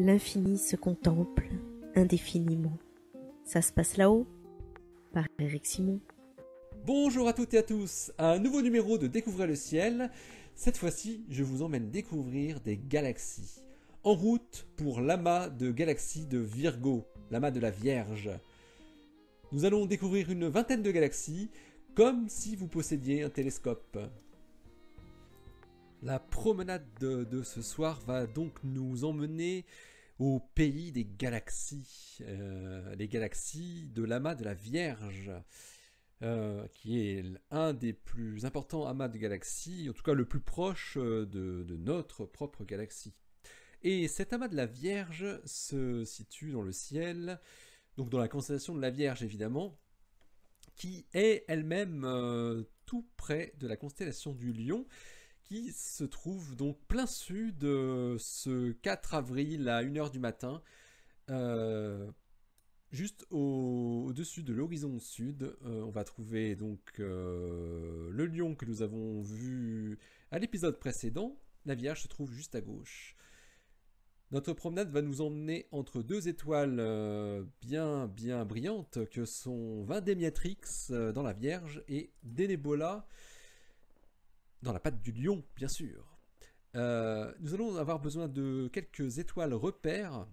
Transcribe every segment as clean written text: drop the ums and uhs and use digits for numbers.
L'infini se contemple indéfiniment. Ça se passe là-haut, par Eric Simon. Bonjour à toutes et à tous, un nouveau numéro de Découvrir le ciel. Cette fois-ci, je vous emmène découvrir des galaxies. En route pour l'amas de galaxies de Virgo, l'amas de la Vierge. Nous allons découvrir une vingtaine de galaxies, comme si vous possédiez un télescope. La promenade de ce soir va donc nous emmener au pays des galaxies, les galaxies de l'amas de la Vierge, qui est un des plus importants amas de galaxies, en tout cas le plus proche de notre propre galaxie. Et cet amas de la Vierge se situe dans le ciel, donc dans la constellation de la Vierge évidemment, qui est elle-même tout près de la constellation du Lion, qui se trouve donc plein sud ce 4 avril à 1h du matin, juste au-dessus de l'horizon sud. On va trouver donc le Lion que nous avons vu à l'épisode précédent. La Vierge se trouve juste à gauche. Notre promenade va nous emmener entre deux étoiles bien brillantes que sont Vendémiatrix dans la Vierge et Denebola dans la patte du Lion, bien sûr. Nous allons avoir besoin de quelques étoiles repères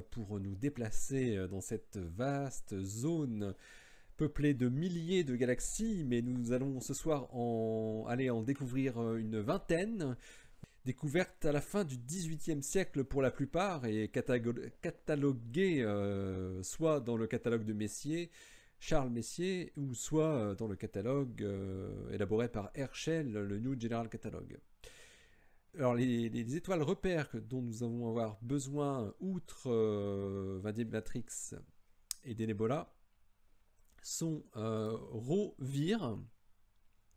pour nous déplacer dans cette vaste zone peuplée de milliers de galaxies, mais nous allons ce soir aller en découvrir une vingtaine, découvertes à la fin du XVIIIe siècle pour la plupart, et cataloguées soit dans le catalogue de Messier, Charles Messier, ou soit dans le catalogue élaboré par Herschel, le New General Catalogue. Alors les étoiles repères dont nous allons avoir besoin, outre Vendémiatrix et Denebola, sont Rho Vir,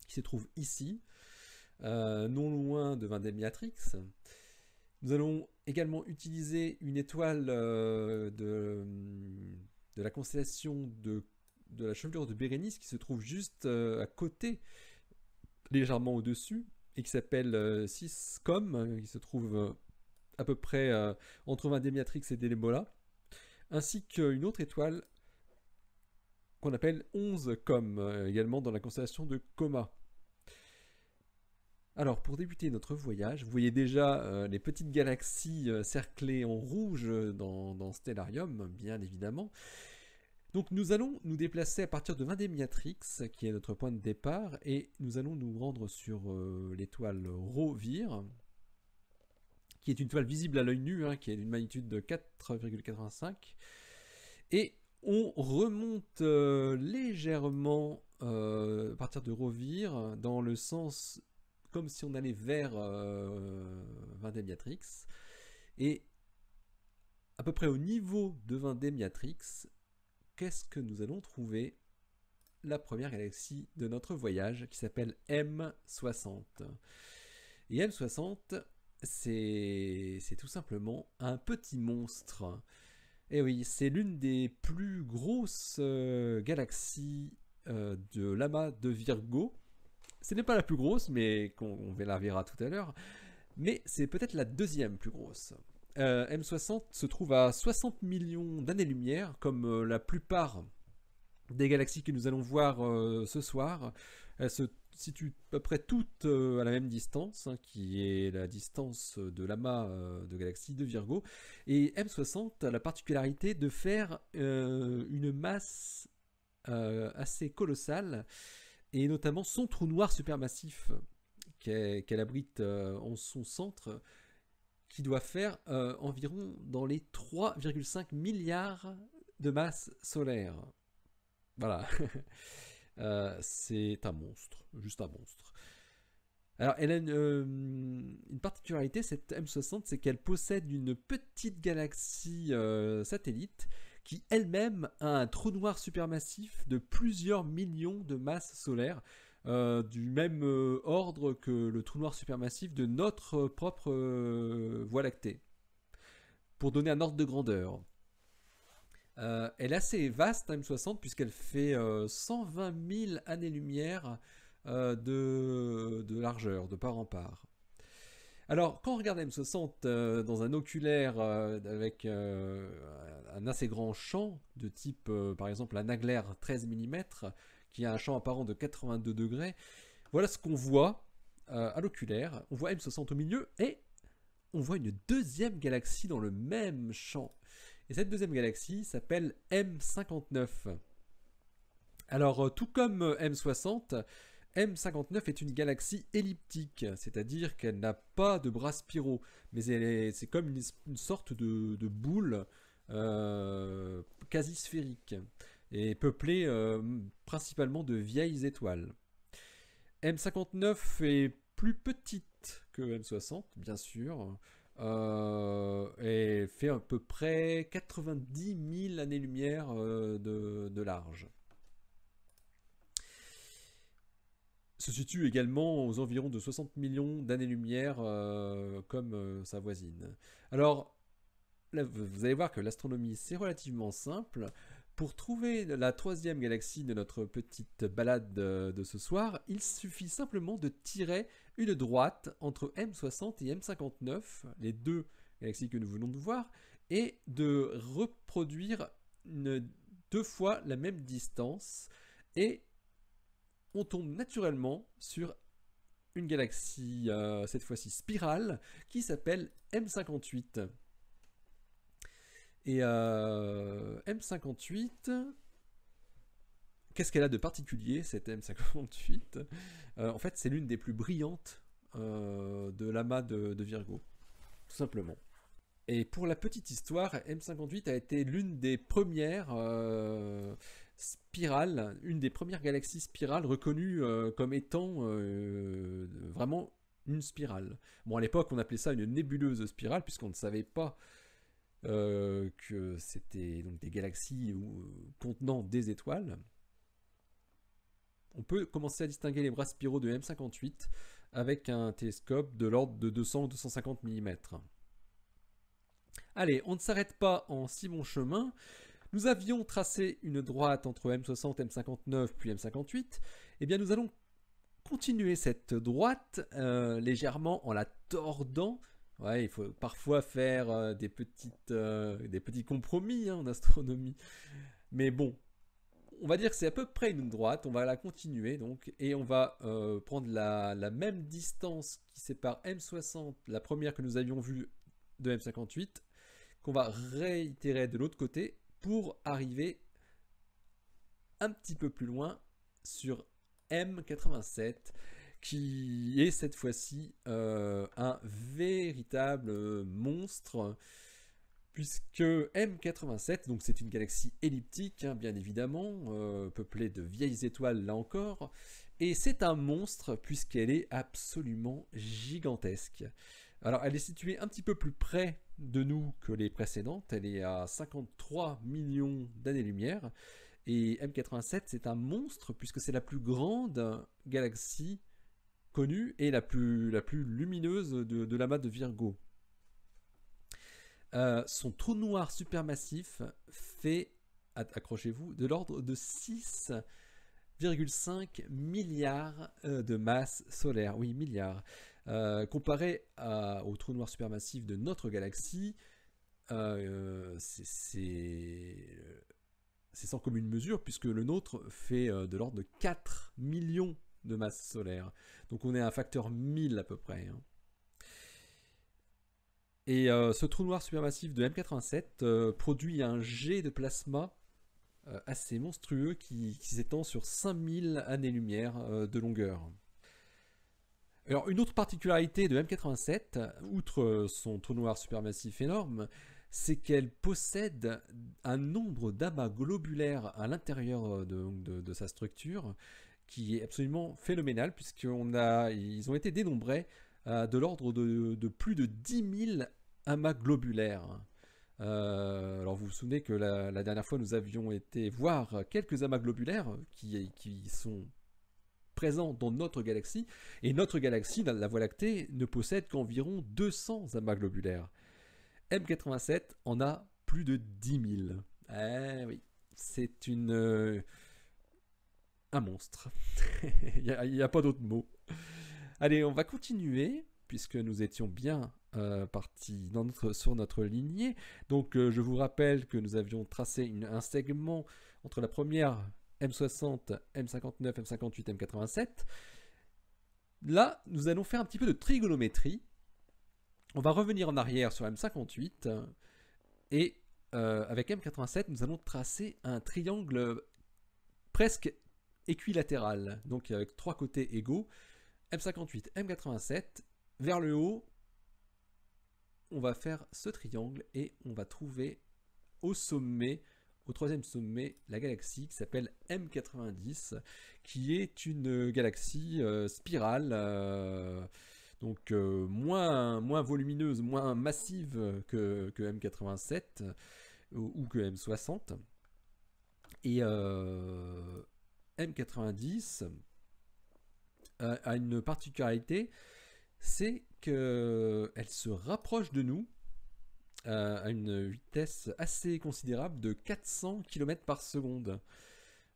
qui se trouve ici, non loin de Vendémiatrix. Nous allons également utiliser une étoile de la constellation de la chevelure de Bérénice, qui se trouve juste à côté, légèrement au-dessus, et qui s'appelle Siscom, qui se trouve à peu près entre Vendémiatrix et Denebola, ainsi qu'une autre étoile qu'on appelle 11Com, également dans la constellation de Coma. Alors, pour débuter notre voyage, vous voyez déjà les petites galaxies cerclées en rouge dans Stellarium, bien évidemment. Donc nous allons nous déplacer à partir de Vendémiatrix, qui est notre point de départ, et nous allons nous rendre sur l'étoile Rho Vir, qui est une étoile visible à l'œil nu, qui est d'une magnitude de 4,85. Et on remonte légèrement à partir de Rho Vir, dans le sens comme si on allait vers Vendémiatrix. Et à peu près au niveau de Vendémiatrix, qu'est-ce que nous allons trouver? La première galaxie de notre voyage, qui s'appelle M60. Et M60, c'est tout simplement un petit monstre. Et oui, c'est l'une des plus grosses galaxies de l'amas de Virgo. Ce n'est pas la plus grosse, mais on la verra tout à l'heure. Mais c'est peut-être la deuxième plus grosse. M60 se trouve à 60 millions d'années-lumière, comme la plupart des galaxies que nous allons voir ce soir. Elles se situent à peu près toutes à la même distance, qui est la distance de l'amas de galaxies de Virgo. Et M60 a la particularité de faire une masse assez colossale, et notamment son trou noir supermassif qu'elle abrite en son centre, qui doit faire environ dans les 3,5 milliards de masse solaire. Voilà. C'est un monstre, juste un monstre. Alors, elle a une particularité, cette M60, c'est qu'elle possède une petite galaxie satellite qui elle-même a un trou noir supermassif de plusieurs millions de masses solaires, du même ordre que le trou noir supermassif de notre propre Voie lactée, pour donner un ordre de grandeur. Elle est assez vaste, M60, puisqu'elle fait 120 000 années-lumière de largeur, de part en part. Alors, quand on regarde M60 dans un oculaire avec un assez grand champ, de type par exemple un Nagler 13 mm, qui a un champ apparent de 82 degrés, voilà ce qu'on voit à l'oculaire. On voit M60 au milieu et on voit une deuxième galaxie dans le même champ. Et cette deuxième galaxie s'appelle M59. Alors, tout comme M60, M59 est une galaxie elliptique, c'est-à-dire qu'elle n'a pas de bras spiraux, mais c'est comme une sorte de boule quasi sphérique, et peuplée principalement de vieilles étoiles. M59 est plus petite que M60, bien sûr, et fait à peu près 90 000 années-lumière de large. Se situe également aux environs de 60 millions d'années-lumière comme sa voisine. Alors, là, vous allez voir que l'astronomie, c'est relativement simple. Pour trouver la troisième galaxie de notre petite balade de ce soir, il suffit simplement de tirer une droite entre M60 et M59, les deux galaxies que nous venons de voir, et de reproduire deux fois la même distance, et on tombe naturellement sur une galaxie, cette fois-ci spirale, qui s'appelle M58. Et M58, qu'est-ce qu'elle a de particulier, cette M58 En fait, c'est l'une des plus brillantes de l'amas de Virgo, tout simplement. Et pour la petite histoire, M58 a été l'une des premières spirales, une des premières galaxies spirales reconnues comme étant vraiment une spirale. Bon, à l'époque, on appelait ça une nébuleuse spirale, puisqu'on ne savait pas que c'était donc des galaxies contenant des étoiles. On peut commencer à distinguer les bras spiraux de M58 avec un télescope de l'ordre de 200 ou 250 mm. Allez, on ne s'arrête pas en si bon chemin. Nous avions tracé une droite entre M60, M59 puis M58. Eh bien, nous allons continuer cette droite légèrement en la tordant. Ouais, il faut parfois faire des petits compromis en astronomie. Mais bon, on va dire que c'est à peu près une droite. On va la continuer donc, et on va prendre la même distance qui sépare M60, la première que nous avions vue, de M58, qu'on va réitérer de l'autre côté pour arriver un petit peu plus loin sur M87, qui est cette fois-ci un véritable monstre, puisque M87, donc c'est une galaxie elliptique, hein, bien évidemment, peuplée de vieilles étoiles là encore, et c'est un monstre puisqu'elle est absolument gigantesque. Alors elle est située un petit peu plus près de nous que les précédentes, elle est à 53 millions d'années-lumière, et M87 c'est un monstre puisque c'est la plus grande galaxie connue et la plus lumineuse de l'amas de Virgo. Son trou noir supermassif fait, accrochez-vous, de l'ordre de 6,5 milliards de masse solaire. Oui, milliards. Comparé au trou noir supermassif de notre galaxie, c'est sans commune mesure, puisque le nôtre fait de l'ordre de 4 millions de masse solaire. Donc on est à un facteur 1000 à peu près. Hein. Et ce trou noir supermassif de M87 produit un jet de plasma assez monstrueux qui s'étend sur 5000 années-lumière de longueur. Alors, une autre particularité de M87, outre son trou noir supermassif énorme, c'est qu'elle possède un nombre d'amas globulaires à l'intérieur de sa structure qui est absolument phénoménal, puisqu'ils ont été dénombrés de l'ordre de plus de 10 000 amas globulaires. Alors vous vous souvenez que la dernière fois nous avions été voir quelques amas globulaires qui sont présents dans notre galaxie, et notre galaxie, la Voie lactée, ne possède qu'environ 200 amas globulaires. M87 en a plus de 10 000. Eh oui, c'est un monstre. Il n'y a pas d'autre mot. Allez, on va continuer, puisque nous étions bien partis sur notre lignée. Donc je vous rappelle que nous avions tracé un segment entre la première M60, M59, M58, M87. Là, nous allons faire un petit peu de trigonométrie. On va revenir en arrière sur M58 et avec M87, nous allons tracer un triangle presque équilatéral, donc avec 3 côtés égaux. M58, M87, vers le haut, on va faire ce triangle et on va trouver au sommet, au 3e sommet, la galaxie qui s'appelle M90, qui est une galaxie spirale, donc moins volumineuse, moins massive que M87 ou que M60. Et M90 a une particularité, c'est qu'elle se rapproche de nous à une vitesse assez considérable de 400 km par seconde.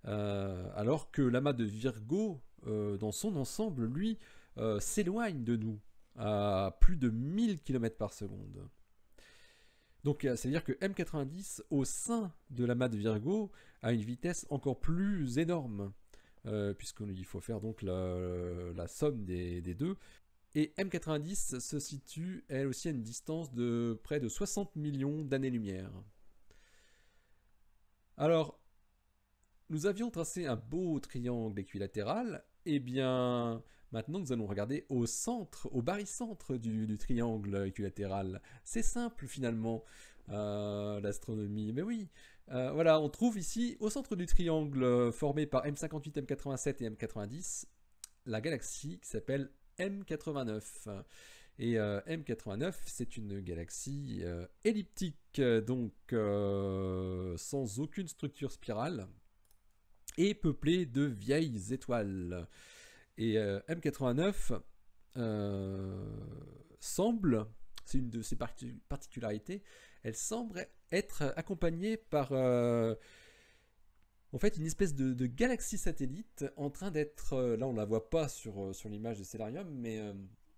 Alors que l'amas de Virgo, dans son ensemble, lui, s'éloigne de nous à plus de 1000 km par seconde. Donc, c'est-à-dire que M90, au sein de l'amas de Virgo, a une vitesse encore plus énorme, puisqu'il faut faire donc la somme des deux. Et M90 se situe, elle aussi, à une distance de près de 60 millions d'années-lumière. Alors, nous avions tracé un beau triangle équilatéral, et bien, maintenant nous allons regarder au centre, au barycentre du triangle équilatéral. C'est simple finalement, l'astronomie, mais oui. Voilà, on trouve ici, au centre du triangle formé par M58, M87 et M90, la galaxie qui s'appelle M89. Et M89, c'est une galaxie elliptique, donc sans aucune structure spirale, et peuplée de vieilles étoiles. Et M89 semble, c'est une de ses particularités, elle semble être accompagnée par en fait une espèce de galaxie satellite en train d'être, là on ne la voit pas sur l'image de Stellarium, mais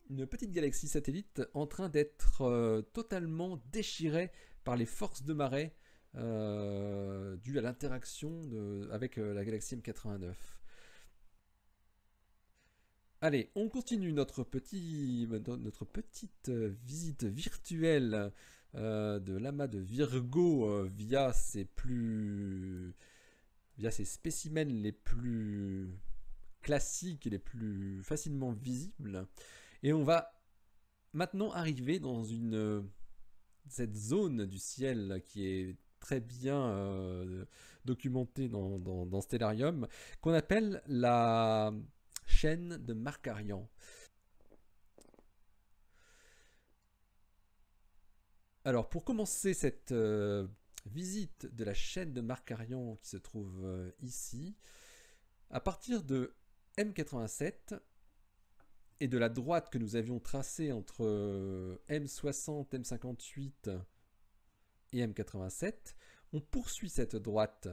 une petite galaxie satellite en train d'être totalement déchirée par les forces de marée dues à l'interaction avec la galaxie M89. Allez, on continue notre petite visite virtuelle de l'amas de Virgo via ses spécimens les plus classiques et les plus facilement visibles. Et on va maintenant arriver dans cette zone du ciel qui est très bien documentée dans Stellarium, qu'on appelle la chaîne de Markarian. Alors pour commencer cette visite de la chaîne de Markarian qui se trouve ici, à partir de M87 et de la droite que nous avions tracée entre M60, M58 et M87, on poursuit cette droite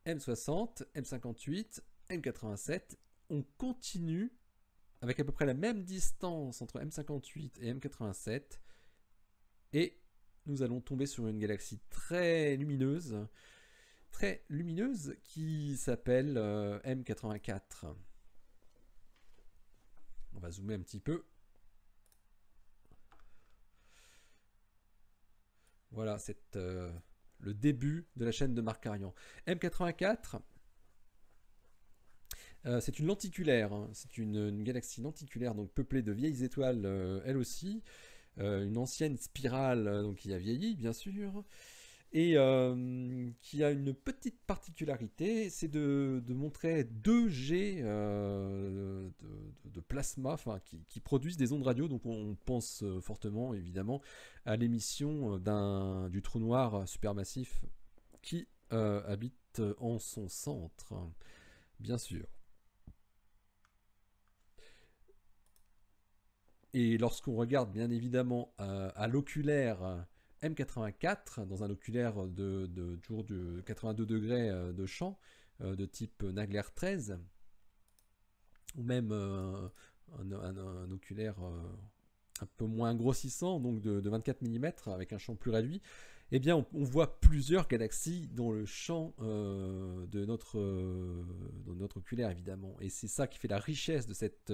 M60, M58, M87, on continue avec à peu près la même distance entre M58 et M87 et nous allons tomber sur une galaxie très lumineuse qui s'appelle M84. On va zoomer un petit peu. Voilà, c'est le début de la chaîne de Markarian. M84, c'est une lenticulaire, hein. C'est une galaxie lenticulaire, donc peuplée de vieilles étoiles, elle aussi. Une ancienne spirale donc, qui a vieilli, bien sûr. Et qui a une petite particularité, c'est de montrer 2 jets de plasma qui produisent des ondes radio. Donc on pense fortement, évidemment, à l'émission du trou noir supermassif qui habite en son centre, bien sûr. Et lorsqu'on regarde bien évidemment à l'oculaire M84, dans un oculaire de 82 degrés de champ, de type Nagler 13, ou même un oculaire un peu moins grossissant, donc de 24 mm, avec un champ plus réduit, eh bien on voit plusieurs galaxies dans le champ de notre oculaire, évidemment. Et c'est ça qui fait la richesse de cette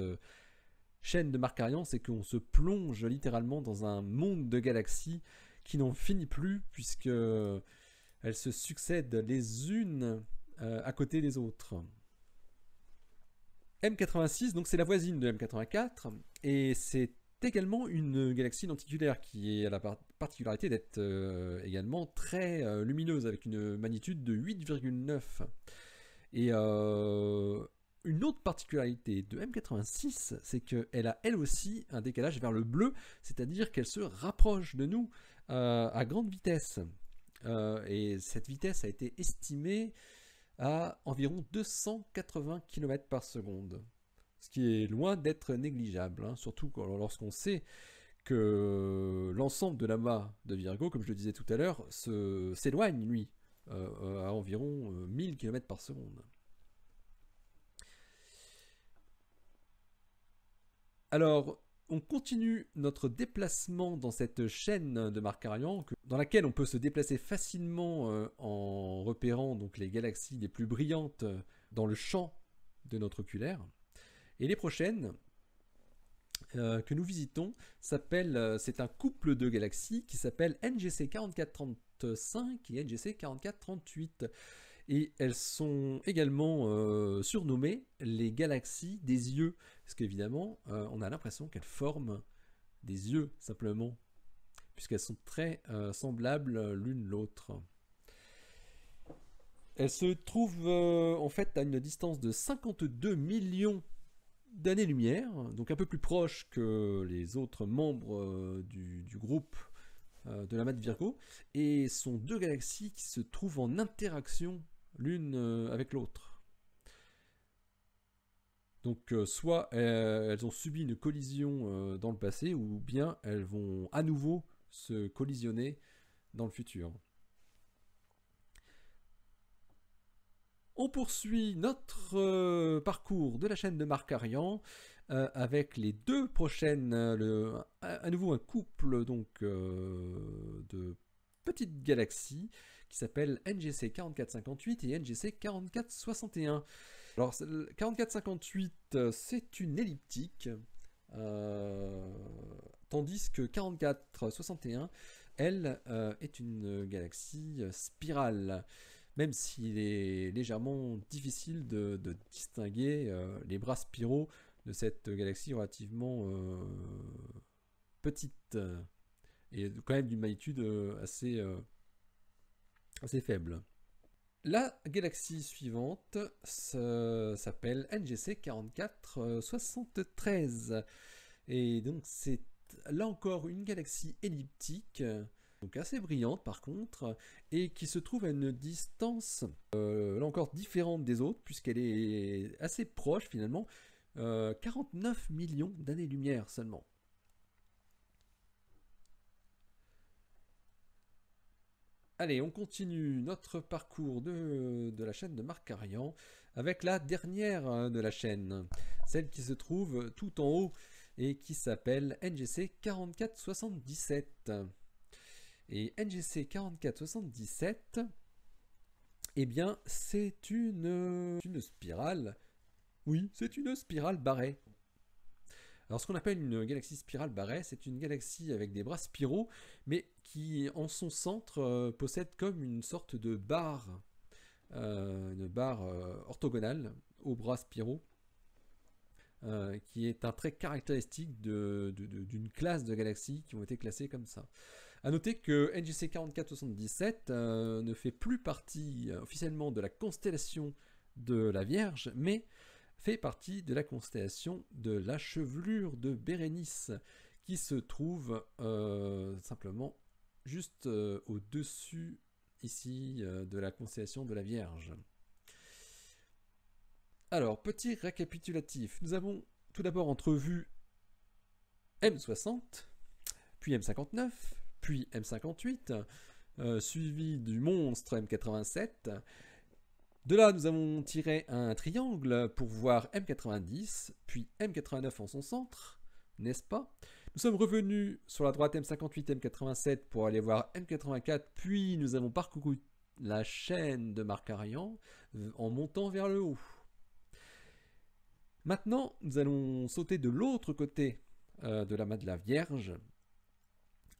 chaîne de Markarian, c'est qu'on se plonge littéralement dans un monde de galaxies qui n'en finit plus, puisque elles se succèdent les unes à côté des autres. M86, donc c'est la voisine de M84, et c'est également une galaxie lenticulaire qui a la particularité d'être également très lumineuse, avec une magnitude de 8,9. Et une autre particularité de M86, c'est qu'elle a elle aussi un décalage vers le bleu, c'est-à-dire qu'elle se rapproche de nous à grande vitesse. Et cette vitesse a été estimée à environ 280 km par seconde, ce qui est loin d'être négligeable, hein, surtout lorsqu'on sait que l'ensemble de l'amas de Virgo, comme je le disais tout à l'heure, s'éloigne, lui, à environ 1000 km par seconde. Alors, on continue notre déplacement dans cette chaîne de Markarian, dans laquelle on peut se déplacer facilement en repérant donc les galaxies les plus brillantes dans le champ de notre oculaire. Et les prochaines que nous visitons c'est un couple de galaxies qui s'appelle NGC 4435 et NGC 4438. Et elles sont également surnommées les galaxies des yeux, parce qu'évidemment, on a l'impression qu'elles forment des yeux, simplement, puisqu'elles sont très semblables l'une l'autre. Elles se trouvent en fait à une distance de 52 millions d'années-lumière, donc un peu plus proche que les autres membres du groupe de l'amas de Virgo, et sont deux galaxies qui se trouvent en interaction l'une avec l'autre. Donc soit elles ont subi une collision dans le passé, ou bien elles vont à nouveau se collisionner dans le futur. On poursuit notre parcours de la chaîne de Markarian avec les deux prochaines, à nouveau un couple donc de petites galaxies qui s'appelle NGC 4458 et NGC 4461. Alors 4458 c'est une elliptique, tandis que 4461 elle est une galaxie spirale, même s'il est légèrement difficile de distinguer les bras spiraux de cette galaxie relativement petite et quand même d'une magnitude assez faible. La galaxie suivante s'appelle NGC 4473 et donc c'est là encore une galaxie elliptique, donc assez brillante par contre, et qui se trouve à une distance là encore différente des autres, puisqu'elle est assez proche finalement, 49 millions d'années-lumière seulement. Allez, on continue notre parcours de la chaîne de Markarian avec la dernière de la chaîne, celle qui se trouve tout en haut et qui s'appelle NGC 4477. Et NGC 4477, eh bien, c'est une spirale. Oui, c'est une spirale barrée. Alors, ce qu'on appelle une galaxie spirale barrée, c'est une galaxie avec des bras spiraux, mais qui, en son centre, possède comme une sorte de barre, orthogonale aux bras spiraux, qui est un trait caractéristique d'une classe de galaxies qui ont été classées comme ça. A noter que NGC 4477 ne fait plus partie officiellement de la constellation de la Vierge, mais fait partie de la constellation de la chevelure de Bérénice, qui se trouve simplement juste au-dessus ici de la constellation de la Vierge. Alors, petit récapitulatif, nous avons tout d'abord entrevu M60, puis M59, puis M58, suivi du monstre M87, De là, nous avons tiré un triangle pour voir M90, puis M89 en son centre, n'est-ce pas? Nous sommes revenus sur la droite M58, M87 pour aller voir M84, puis nous avons parcouru la chaîne de Markarian en montant vers le haut. Maintenant, nous allons sauter de l'autre côté de l'amas de la Vierge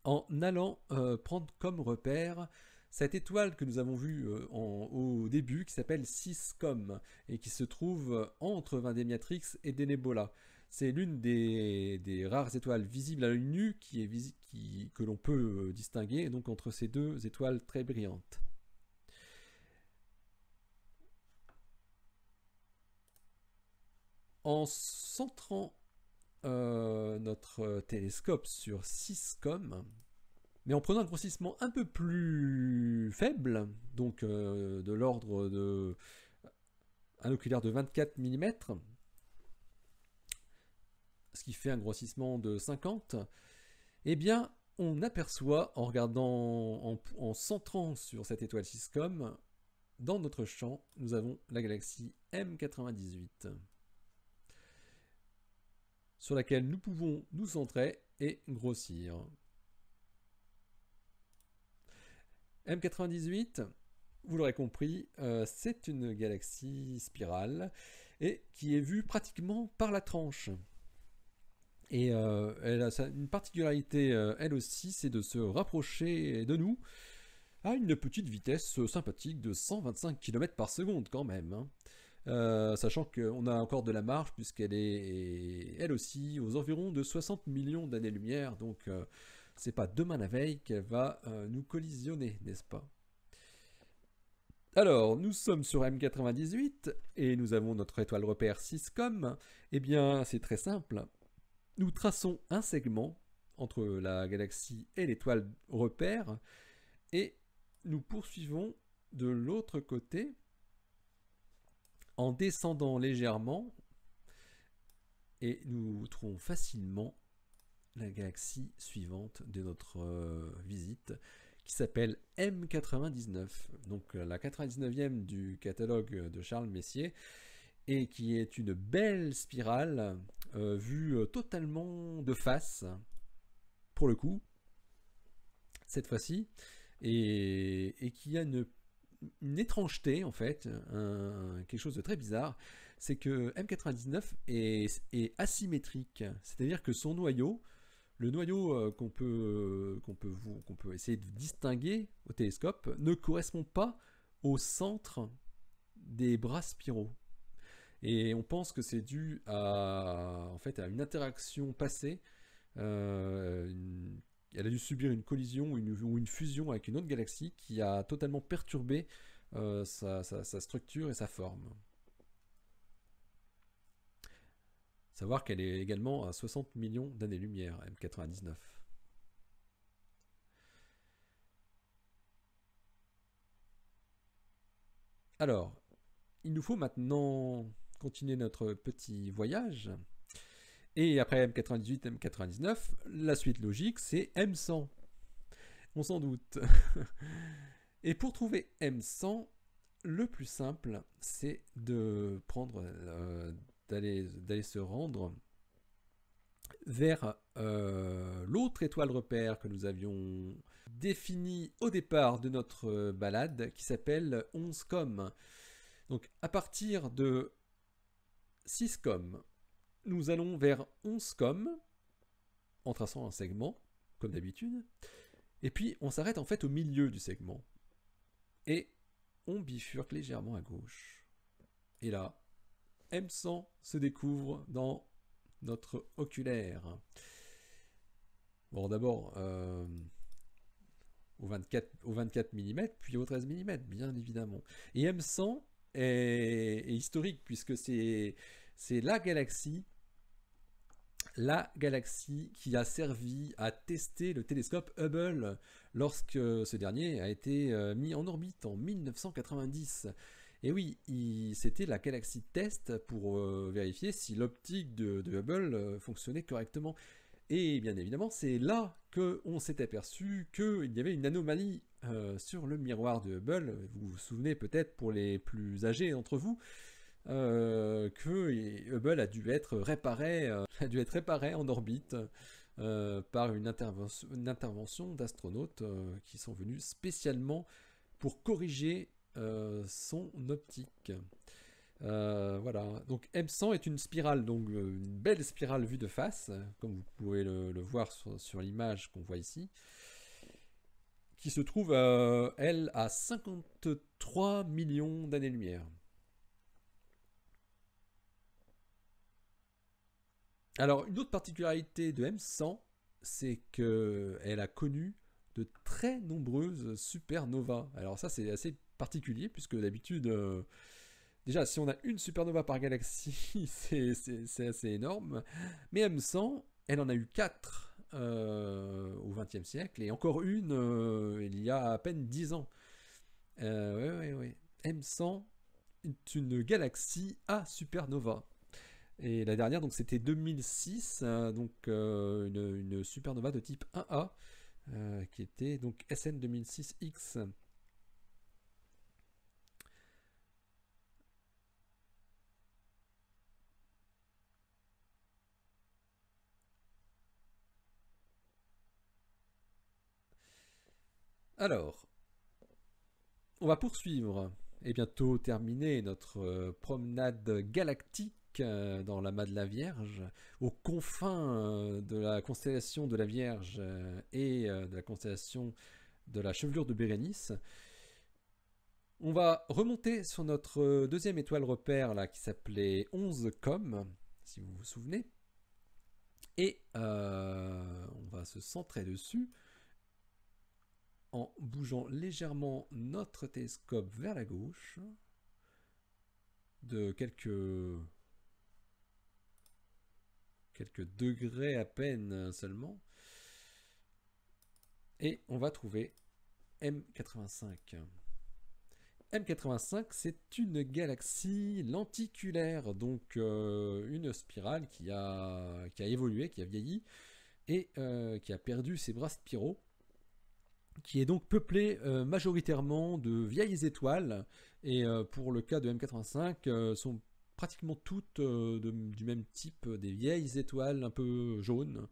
en allant prendre comme repère cette étoile que nous avons vue au début qui s'appelle Syscom et qui se trouve entre Vendémiatrix et Denebola. C'est l'une des rares étoiles visibles à l'œil nu que l'on peut distinguer donc entre ces deux étoiles très brillantes. En centrant notre télescope sur Syscom, mais en prenant un grossissement un peu plus faible, donc de l'ordre de un oculaire de 24 mm, ce qui fait un grossissement de 50, eh bien on aperçoit en regardant, en centrant sur cette étoile Syscom, dans notre champ, nous avons la galaxie M98, sur laquelle nous pouvons nous centrer et grossir. M98, vous l'aurez compris, c'est une galaxie spirale et qui est vue pratiquement par la tranche. Et elle a une particularité, elle aussi, c'est de se rapprocher de nous à une petite vitesse sympathique de 125 km par seconde quand même, hein. Sachant qu'on a encore de la marge puisqu'elle est elle aussi aux environs de 60 millions d'années-lumière, donc c'est pas demain la veille qu'elle va nous collisionner, n'est-ce pas? Alors, nous sommes sur M98 et nous avons notre étoile repère Syscom. Eh bien, c'est très simple. Nous traçons un segment entre la galaxie et l'étoile repère et nous poursuivons de l'autre côté en descendant légèrement et nous trouvons facilement la galaxie suivante de notre visite qui s'appelle M99, donc la 99e du catalogue de Charles Messier et qui est une belle spirale vue totalement de face pour le coup cette fois-ci et qui a une étrangeté en fait, quelque chose de très bizarre, c'est que M99 est asymétrique, c'est-à-dire que son noyau, le noyau qu'on peut essayer de distinguer au télescope, ne correspond pas au centre des bras spiraux. Et on pense que c'est dû à une interaction passée. Elle a dû subir une collision ou une fusion avec une autre galaxie qui a totalement perturbé sa structure et sa forme. Savoir qu'elle est également à 60 millions d'années-lumière, M99. Alors, il nous faut maintenant continuer notre petit voyage. Et après M98, M99, la suite logique, c'est M100. On s'en doute. Et pour trouver M100, le plus simple, c'est de prendre, d'aller se rendre vers l'autre étoile repère que nous avions définie au départ de notre balade, qui s'appelle 11COM. Donc à partir de 6COM, nous allons vers 11COM, en traçant un segment, comme d'habitude, et puis on s'arrête en fait au milieu du segment. Et on bifurque légèrement à gauche. Et là, M100 se découvre dans notre oculaire. Bon, d'abord au 24 mm, puis au 13 mm, bien évidemment. Et M100 est historique, puisque c'est la galaxie qui a servi à tester le télescope Hubble lorsque ce dernier a été mis en orbite en 1990. Et oui, c'était la galaxie test pour vérifier si l'optique de Hubble fonctionnait correctement. Et bien évidemment, c'est là qu'on s'est aperçu qu'il y avait une anomalie sur le miroir de Hubble. Vous vous souvenez peut-être, pour les plus âgés d'entre vous, que Hubble a dû être réparé, en orbite par une intervention d'astronautes qui sont venus spécialement pour corriger son optique. Voilà, donc M100 est une spirale, donc une belle spirale vue de face, comme vous pouvez le voir sur l'image qu'on voit ici, qui se trouve, elle, à 53 millions d'années-lumière. Alors, une autre particularité de M100, c'est qu'elle a connu de très nombreuses supernovas. Alors ça, c'est assez particulier, puisque d'habitude, déjà, si on a une supernova par galaxie, c'est assez énorme. Mais M100, elle en a eu 4 au XXe siècle, et encore une il y a à peine 10 ans. Ouais. M100 est une galaxie à supernova. Et la dernière, donc, c'était 2006, donc une supernova de type 1A, qui était donc SN 2006X. Alors, on va poursuivre et bientôt terminer notre promenade galactique dans l'amas de la Vierge, aux confins de la constellation de la Vierge et de la constellation de la Chevelure de Bérénice. On va remonter sur notre deuxième étoile repère là, qui s'appelait 11 Com, si vous vous souvenez, et on va se centrer dessus en bougeant légèrement notre télescope vers la gauche de quelques degrés à peine seulement, et on va trouver M85. M85, c'est une galaxie lenticulaire, donc une spirale qui a évolué, qui a vieilli, et qui a perdu ses bras spiraux, qui est donc peuplée majoritairement de vieilles étoiles, et pour le cas de M85, sont pratiquement toutes du même type, des vieilles étoiles un peu jaunes.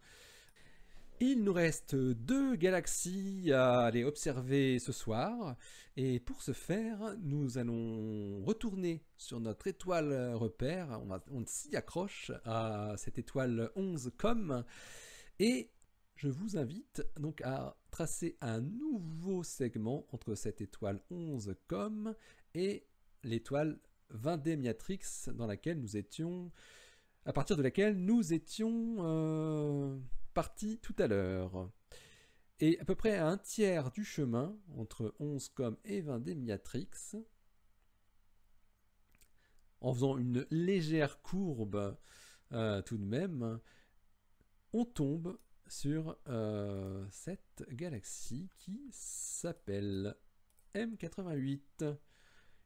Il nous reste 2 galaxies à aller observer ce soir, et pour ce faire, nous allons retourner sur notre étoile repère, on s'y accroche à cette étoile 11 Com, et je vous invite donc à tracer un nouveau segment entre cette étoile 11 Com et l'étoile 20D Miatrix, à partir de laquelle nous étions partis tout à l'heure. Et à peu près à un tiers du chemin entre 11 Com et 20D Miatrix, en faisant une légère courbe tout de même, on tombe sur cette galaxie qui s'appelle M88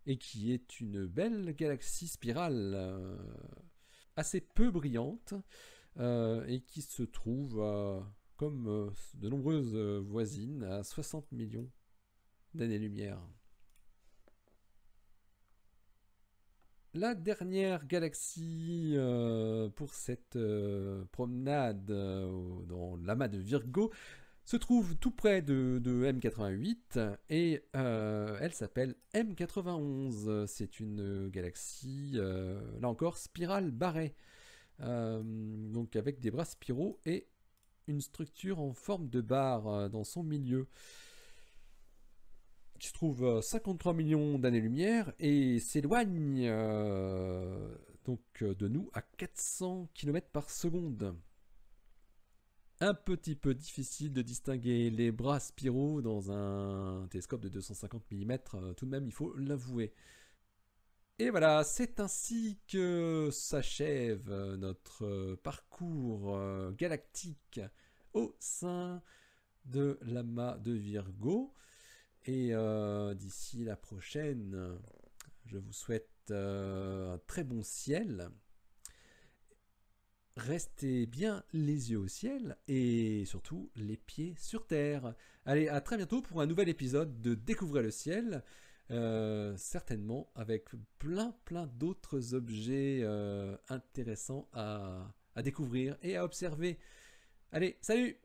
et qui est une belle galaxie spirale assez peu brillante et qui se trouve comme de nombreuses voisines à 60 millions d'années-lumière. La dernière galaxie pour cette promenade dans l'amas de Virgo se trouve tout près de M88 et elle s'appelle M91. C'est une galaxie, là encore, spirale barrée, donc avec des bras spiraux et une structure en forme de barre dans son milieu, qui se trouve 53 millions d'années-lumière et s'éloigne donc de nous à 400 km par seconde. Un petit peu difficile de distinguer les bras spiraux dans un télescope de 250 mm, tout de même, il faut l'avouer. Et voilà, c'est ainsi que s'achève notre parcours galactique au sein de l'amas de Virgo. Et d'ici la prochaine, je vous souhaite un très bon ciel. restez bien les yeux au ciel et surtout les pieds sur terre. Allez, à très bientôt pour un nouvel épisode de Découvrez le ciel, certainement avec plein d'autres objets intéressants à découvrir et à observer. Allez, salut!